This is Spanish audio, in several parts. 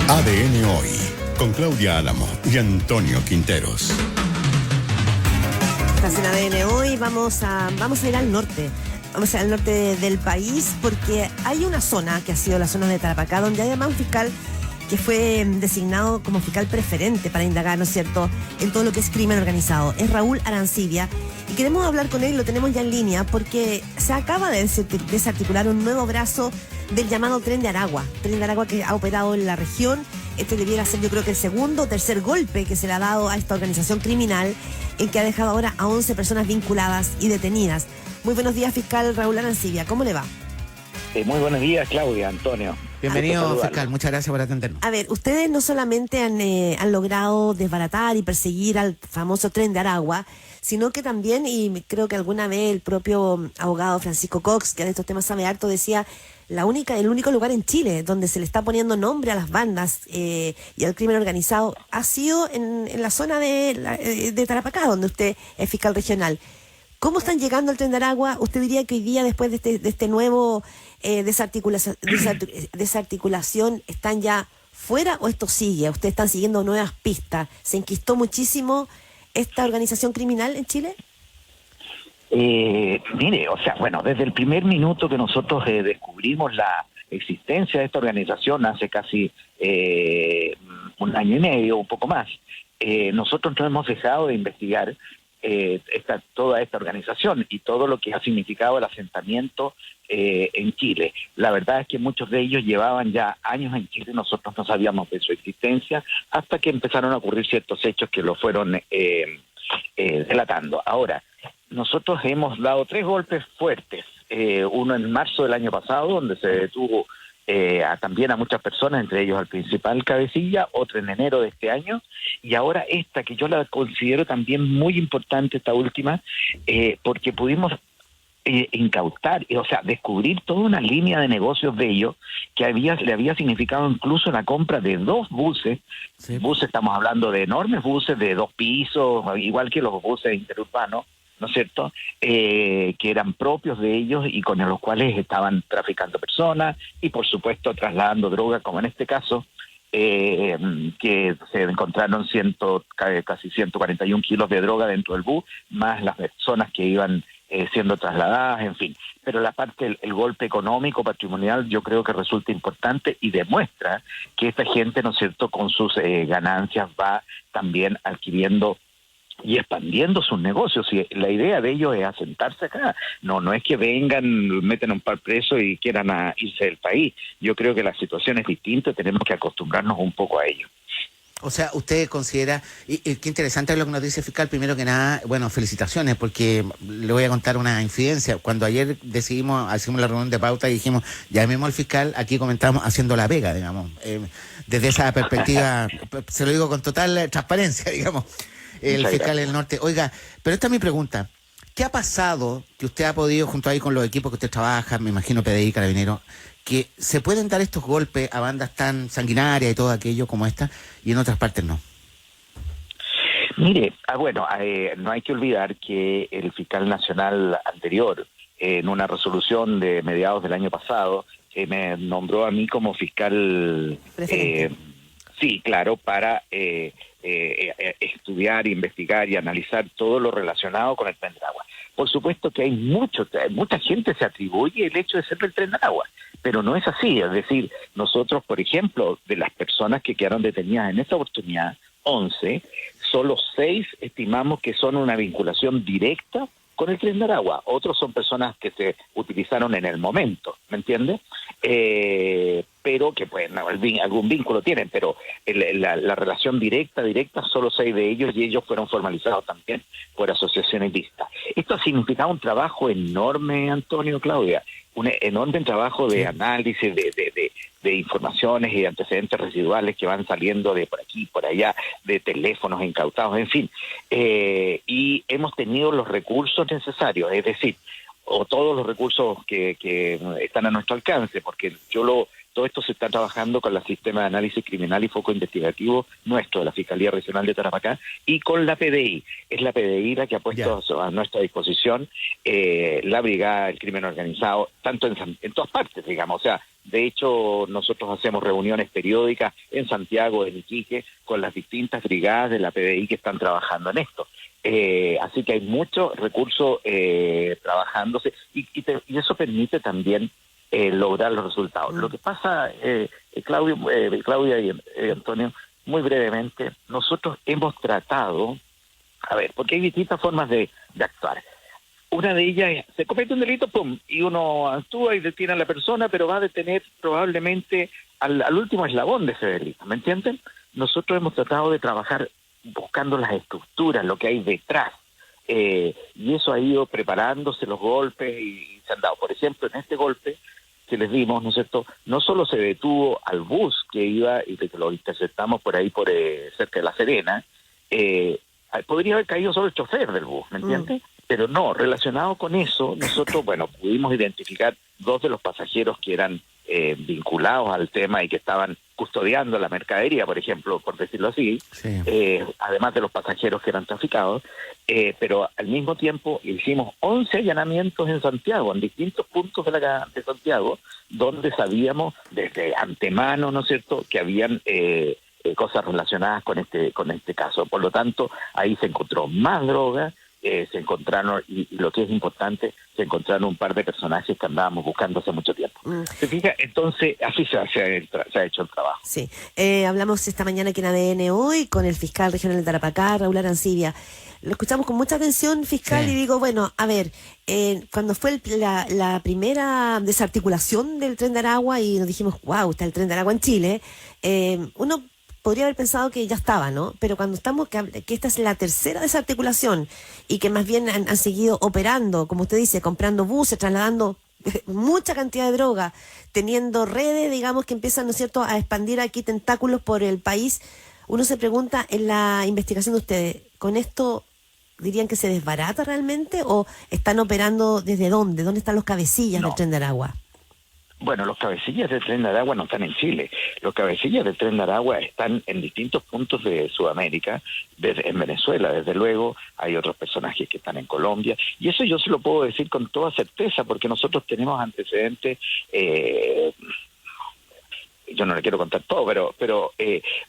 ADN Hoy, con Claudia Álamo y Antonio Quinteros. Estás en ADN Hoy, vamos a ir al norte. Vamos a ir al norte del país porque hay una zona que ha sido la zona de Tarapacá donde hay además un fiscal que fue designado como fiscal preferente para indagar, ¿no es cierto?, en todo lo que es crimen organizado. Es Raúl Arancibia y queremos hablar con él, lo tenemos ya en línea, porque se acaba de desarticular un nuevo brazo del llamado Tren de Aragua que ha operado en la región. Este debiera ser, yo creo que el segundo o tercer golpe que se le ha dado a esta organización criminal, en que ha dejado ahora a 11 personas vinculadas y detenidas. Muy buenos días, fiscal Raúl Arancibia, ¿cómo le va? Muy buenos días, Claudia, Antonio. Bienvenido, fiscal, muchas gracias por atendernos. A ver, ustedes no solamente han logrado desbaratar y perseguir al famoso Tren de Aragua, sino que también, y creo que alguna vez el propio abogado Francisco Cox, que de estos temas sabe harto, decía, el único lugar en Chile donde se le está poniendo nombre a las bandas y al crimen organizado ha sido en la zona de Tarapacá, donde usted es fiscal regional. ¿Cómo están llegando al Tren de Aragua? ¿Usted diría que hoy día, después de este nuevo desarticulación, están ya fuera o esto sigue? ¿Ustedes están siguiendo nuevas pistas? ¿Se enquistó muchísimo esta organización criminal en Chile? Mire, desde el primer minuto que nosotros descubrimos la existencia de esta organización, hace casi un año y medio, un poco más, nosotros no hemos dejado de investigar toda esta organización y todo lo que ha significado el asentamiento en Chile. La verdad es que muchos de ellos llevaban ya años en Chile, nosotros no sabíamos de su existencia hasta que empezaron a ocurrir ciertos hechos que lo fueron delatando. Ahora, nosotros hemos dado 3 golpes fuertes, uno en marzo del año pasado, donde se detuvo también a muchas personas, entre ellos al principal cabecilla, otro en enero de este año, y ahora esta, que yo la considero también muy importante, esta última, porque pudimos incautar, descubrir toda una línea de negocios de ellos que le había significado incluso la compra de 2 buses. Sí. Buses, estamos hablando de enormes buses de 2 pisos, igual que los buses interurbanos, ¿no es cierto?, que eran propios de ellos y con los cuales estaban traficando personas y por supuesto trasladando droga, como en este caso, que se encontraron casi 141 kilos de droga dentro del bus, más las personas que iban siendo trasladadas, en fin. Pero la parte, el golpe económico, patrimonial, yo creo que resulta importante y demuestra que esta gente, ¿no es cierto?, con sus ganancias va también adquiriendo y expandiendo sus negocios. Y la idea de ellos es asentarse acá. No es que vengan, meten un par presos y quieran irse del país. Yo creo que la situación es distinta, tenemos que acostumbrarnos un poco a ello. O sea, usted considera, y qué interesante lo que nos dice el fiscal, primero que nada, bueno, felicitaciones, porque le voy a contar una infidencia. Cuando ayer hicimos la reunión de pauta y dijimos, llamemos al fiscal, aquí comentamos haciendo la pega, digamos, desde esa perspectiva, se lo digo con total transparencia, digamos, el fiscal del norte. Oiga, pero esta es mi pregunta, ¿qué ha pasado que usted ha podido, junto ahí con los equipos que usted trabaja, me imagino PDI, Carabineros, que se pueden dar estos golpes a bandas tan sanguinarias y todo aquello como esta, y en otras partes no? Mire, no hay que olvidar que el fiscal nacional anterior, en una resolución de mediados del año pasado, me nombró a mí como fiscal, sí, claro, para estudiar, investigar y analizar todo lo relacionado con el Tren de Aragua. Por supuesto que mucha gente se atribuye el hecho de ser del Tren de Aragua, pero no es así. Es decir, nosotros, por ejemplo, de las personas que quedaron detenidas en esta oportunidad, 11, solo 6 estimamos que son una vinculación directa con el Tren de Aragua. Otros son personas que se utilizaron en el momento, ¿me entiende? Pero que algún vínculo tienen, pero la relación directa, solo 6 de ellos, y ellos fueron formalizados también por asociaciones vistas. Esto ha significado un trabajo enorme, Antonio, Claudia, un enorme trabajo de análisis, de informaciones y de antecedentes residuales que van saliendo de por aquí, por allá, de teléfonos incautados, en fin. Y hemos tenido los recursos necesarios, es decir, o todos los recursos que están a nuestro alcance, porque yo Todo esto se está trabajando con el sistema de análisis criminal y foco investigativo nuestro, de la Fiscalía Regional de Tarapacá, y con la PDI. Es la PDI la que ha puesto a nuestra disposición la brigada del crimen organizado, tanto en todas partes, digamos. O sea, de hecho, nosotros hacemos reuniones periódicas en Santiago, en Iquique, con las distintas brigadas de la PDI que están trabajando en esto. Así que hay mucho recurso trabajándose, y eso permite también lograr los resultados. Lo que pasa, Claudia y Antonio, muy brevemente, nosotros hemos tratado, porque hay distintas formas de actuar. Una de ellas es, se comete un delito, ¡pum!, y uno actúa y detiene a la persona, pero va a detener probablemente al último eslabón de ese delito, ¿me entienden? Nosotros hemos tratado de trabajar buscando las estructuras, lo que hay detrás, y eso ha ido preparándose los golpes y se han dado. Por ejemplo, en este golpe que les dimos, ¿no es cierto?, no solo se detuvo al bus que iba y que lo interceptamos por ahí, cerca de La Serena, podría haber caído solo el chofer del bus, ¿me entiendes? Pero no, relacionado con eso, nosotros, pudimos identificar 2 de los pasajeros que eran vinculados al tema y que estaban custodiando la mercadería, por ejemplo, por decirlo así, Sí. Además de los pasajeros que eran traficados, pero al mismo tiempo hicimos 11 allanamientos en Santiago, en distintos puntos de Santiago, donde sabíamos desde antemano, ¿no es cierto?, que habían cosas relacionadas con este caso. Por lo tanto, ahí se encontró más droga, se encontraron, y lo que es importante, se encontraron un par de personajes que andábamos buscando hace mucho tiempo. ¿Se fija? Entonces, así se ha hecho el trabajo. Sí. Hablamos esta mañana aquí en ADN Hoy con el fiscal regional de Tarapacá, Raúl Arancibia. Lo escuchamos con mucha atención, fiscal, Sí. y digo, cuando fue la primera desarticulación del Tren de Aragua y nos dijimos, wow, está el Tren de Aragua en Chile, uno podría haber pensado que ya estaba, ¿no? Pero cuando estamos, que esta es la tercera desarticulación y que más bien han seguido operando, como usted dice, comprando buses, trasladando mucha cantidad de droga, teniendo redes, digamos, que empiezan, ¿no es cierto?, a expandir aquí tentáculos por el país, uno se pregunta, en la investigación de ustedes, ¿con esto dirían que se desbarata realmente o están operando desde dónde? ¿Dónde están los cabecillas del Tren de Aragua? Bueno, los cabecillas del Tren de Aragua no están en Chile. Los cabecillas del Tren de Aragua están en distintos puntos de Sudamérica, en Venezuela, desde luego. Hay otros personajes que están en Colombia. Y eso yo se lo puedo decir con toda certeza, porque nosotros tenemos antecedentes. Yo no le quiero contar todo, pero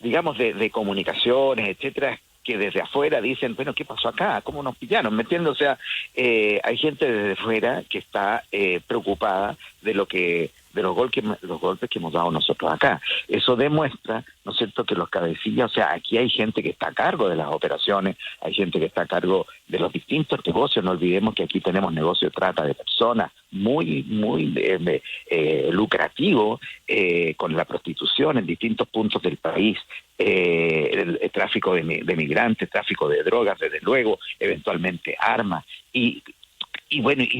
digamos de comunicaciones, etcétera, que desde afuera dicen, bueno, ¿qué pasó acá? ¿Cómo nos pillaron? ¿Me entiendes? O sea, hay gente desde fuera que está preocupada de los golpes que hemos dado nosotros acá. Eso demuestra, ¿no es cierto?, que los cabecillas, o sea, aquí hay gente que está a cargo de las operaciones, hay gente que está a cargo de los distintos negocios. No olvidemos que aquí tenemos negocio de trata de personas muy lucrativo, con la prostitución en distintos puntos del país, el tráfico de migrantes, tráfico de drogas, desde luego, eventualmente armas, y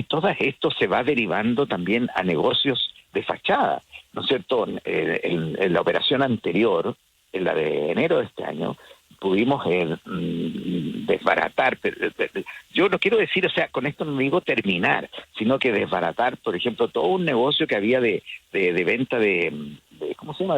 todo esto se va derivando también a negocios de fachada, ¿no es cierto? En la operación anterior, en la de enero de este año, pudimos desbaratar, yo no quiero decir, o sea, con esto no digo terminar, sino que desbaratar, por ejemplo, todo un negocio que había de venta de ¿cómo se llama?,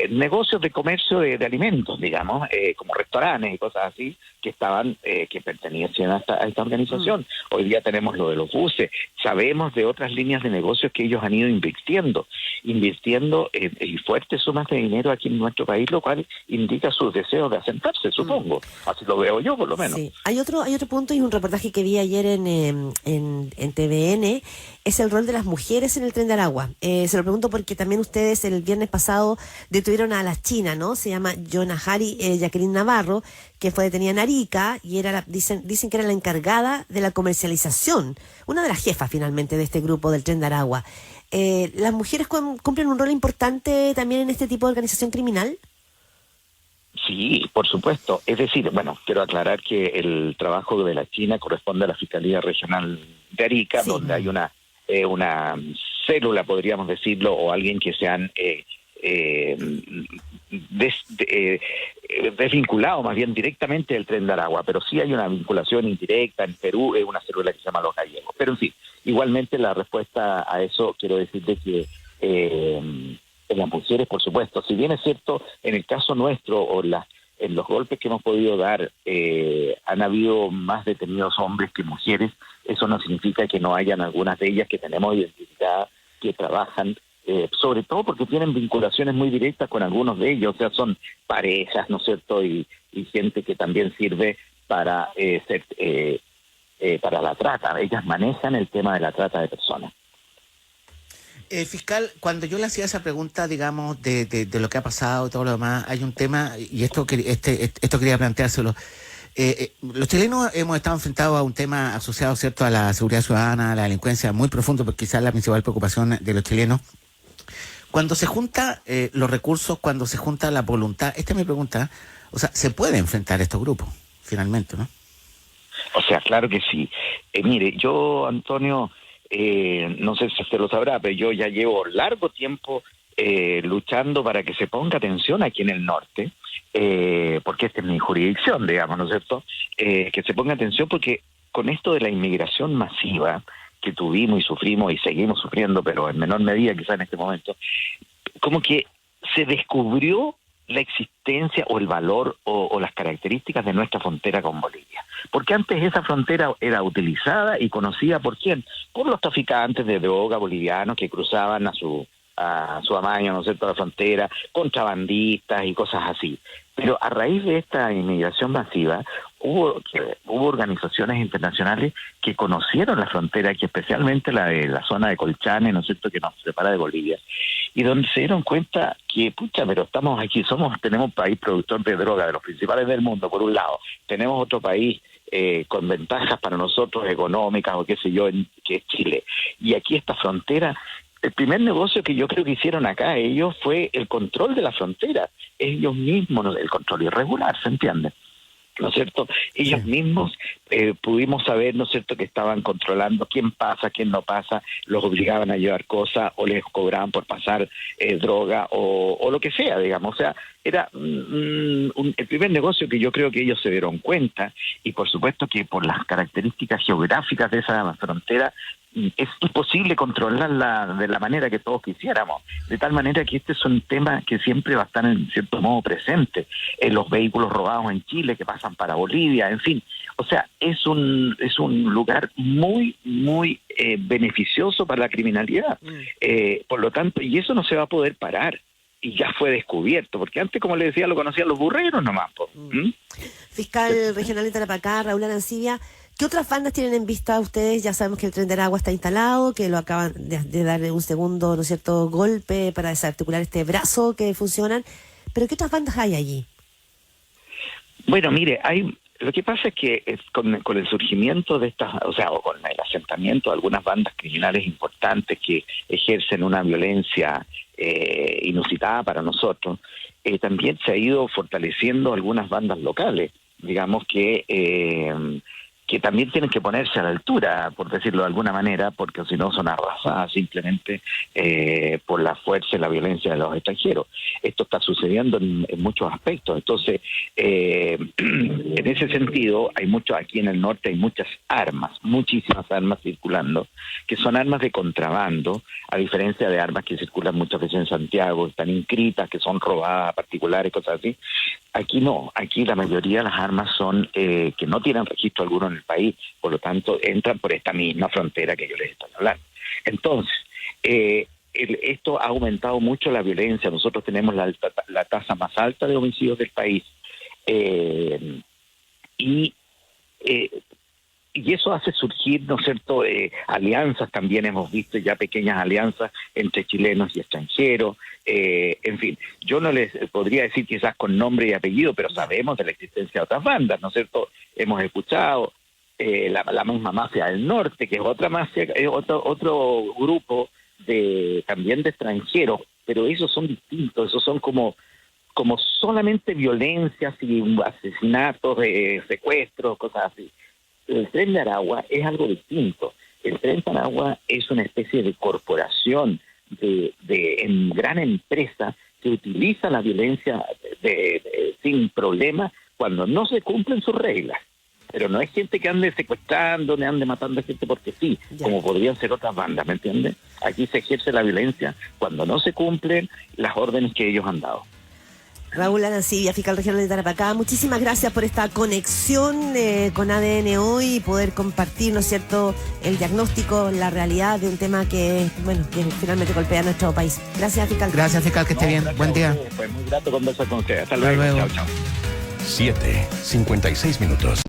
negocios de comercio de alimentos, digamos, como restaurantes y cosas así, que estaban, que pertenecían a esta organización. Hoy día tenemos lo de los buses, sabemos de otras líneas de negocios que ellos han ido invirtiendo y fuertes sumas de dinero aquí en nuestro país, lo cual indica sus deseos de asentarse, supongo. Así lo veo yo, por lo menos. Sí. Hay otro punto, y un reportaje que vi ayer en TVN, es el rol de las mujeres en el Tren de Aragua. Se lo pregunto porque también ustedes el viernes pasado detuvieron a la china, ¿no? Se llama Yonahari Jacqueline Navarro, que fue detenida en Arica y dicen que era la encargada de la comercialización, una de las jefas finalmente de este grupo del Tren de Aragua. ¿Las mujeres cumplen un rol importante también en este tipo de organización criminal? Sí, por supuesto. Es decir, bueno, quiero aclarar que el trabajo de la China corresponde a la Fiscalía Regional de Arica, sí, donde hay una célula, podríamos decirlo, o alguien que se han desvinculado más bien directamente del Tren de Aragua, pero sí hay una vinculación indirecta. En Perú es una célula que se llama Los Gallegos. Pero en fin, igualmente la respuesta a eso, quiero decirte que en las mujeres, por supuesto. Si bien es cierto, en el caso nuestro, en los golpes que hemos podido dar, han habido más detenidos hombres que mujeres. Eso no significa que no hayan algunas de ellas que tenemos identificadas, que trabajan, sobre todo porque tienen vinculaciones muy directas con algunos de ellos, o sea, son parejas, ¿no es cierto?, y gente que también sirve para para la trata. Ellas manejan el tema de la trata de personas. Fiscal, cuando yo le hacía esa pregunta, digamos, de lo que ha pasado y todo lo demás, hay un tema, y esto quería planteárselo. Los chilenos hemos estado enfrentados a un tema asociado, ¿cierto?, a la seguridad ciudadana, a la delincuencia, muy profundo, porque quizás la principal preocupación de los chilenos. Cuando se juntan los recursos, cuando se junta la voluntad, esta es mi pregunta, o sea, ¿se puede enfrentar estos grupos, finalmente, no? O sea, claro que sí. Mire, yo, Antonio, no sé si usted lo sabrá, pero yo ya llevo largo tiempo luchando para que se ponga atención aquí en el norte, porque esta es mi jurisdicción, digamos, ¿no es cierto? Que se ponga atención porque con esto de la inmigración masiva que tuvimos y sufrimos y seguimos sufriendo, pero en menor medida quizá en este momento, como que se descubrió la existencia o el valor o las características de nuestra frontera con Bolivia. Porque antes esa frontera era utilizada y conocida ¿por quién? Por los traficantes de droga bolivianos que cruzaban a su amaño, ¿no es cierto?, la frontera, contrabandistas y cosas así. Pero a raíz de esta inmigración masiva, hubo organizaciones internacionales que conocieron la frontera, que especialmente la de la zona de Colchane, ¿no es cierto?, que nos separa de Bolivia, y donde se dieron cuenta que, pero estamos aquí, tenemos un país productor de droga, de los principales del mundo, por un lado, tenemos otro país con ventajas para nosotros económicas o qué sé yo, que es Chile, y aquí esta frontera. El primer negocio que yo creo que hicieron acá ellos fue el control de la frontera. Ellos mismos, el control irregular, ¿se entiende?, ¿no es cierto? Ellos mismos pudimos saber, ¿no es cierto?, que estaban controlando quién pasa, quién no pasa, los obligaban a llevar cosas o les cobraban por pasar droga o lo que sea, digamos. O sea, era el primer negocio que yo creo que ellos se dieron cuenta, y por supuesto que por las características geográficas de esa frontera es imposible controlarla de la manera que todos quisiéramos, de tal manera que este es un tema que siempre va a estar en cierto modo presente, en los vehículos robados en Chile que pasan para Bolivia, en fin. O sea, es un lugar muy, muy beneficioso para la criminalidad. Por lo tanto, y eso no se va a poder parar. Y ya fue descubierto, porque antes, como le decía, lo conocían los burreros nomás. Fiscal regional de Tarapacá, Raúl Arancibia, ¿qué otras bandas tienen en vista ustedes? Ya sabemos que el Tren de Aragua está instalado, que lo acaban de darle un segundo, ¿no es cierto?, golpe para desarticular este brazo que funcionan, pero ¿qué otras bandas hay allí? Bueno, mire, lo que pasa es que con el surgimiento de estas, o con el asentamiento de algunas bandas criminales importantes que ejercen una violencia inusitada para nosotros, también se ha ido fortaleciendo algunas bandas locales, digamos que también tienen que ponerse a la altura, por decirlo de alguna manera, porque si no son arrasadas simplemente por la fuerza y la violencia de los extranjeros. Esto está sucediendo en muchos aspectos. Entonces, en ese sentido, aquí en el norte hay muchas armas, muchísimas armas circulando, que son armas de contrabando, a diferencia de armas que circulan muchas veces en Santiago, están inscritas, que son robadas a particulares, cosas así. Aquí no, aquí la mayoría de las armas son que no tienen registro alguno en el país, por lo tanto entran por esta misma frontera que yo les estoy hablando. Entonces, esto ha aumentado mucho la violencia. Nosotros tenemos la tasa más alta de homicidios del país, y eso hace surgir, ¿no es cierto?, alianzas. También hemos visto ya pequeñas alianzas entre chilenos y extranjeros. En fin, yo no les podría decir quizás con nombre y apellido, pero sabemos de la existencia de otras bandas, ¿no es cierto? Hemos escuchado la misma mafia del norte, que es otra mafia, otro grupo también de extranjeros, pero esos son distintos, esos son como solamente violencias y asesinatos, secuestros, cosas así. El Tren de Aragua es algo distinto. El Tren de Aragua es una especie de corporación en gran empresa que utiliza la violencia sin problema cuando no se cumplen sus reglas. pero no es gente que ande secuestrando, ni ande matando a gente porque sí, como podrían ser otras bandas, ¿me entiendes? Aquí se ejerce la violencia cuando no se cumplen las órdenes que ellos han dado. Raúl Arancibia, fiscal regional de Tarapacá, muchísimas gracias por esta conexión con ADN hoy y poder compartir, ¿no es cierto?, el diagnóstico, la realidad de un tema que, bueno, que finalmente golpea a nuestro país. Gracias, fiscal. Gracias, fiscal, que esté bien. Buen día. Fue muy grato conversar con ustedes. Hasta luego. Chao, chao. 7:56.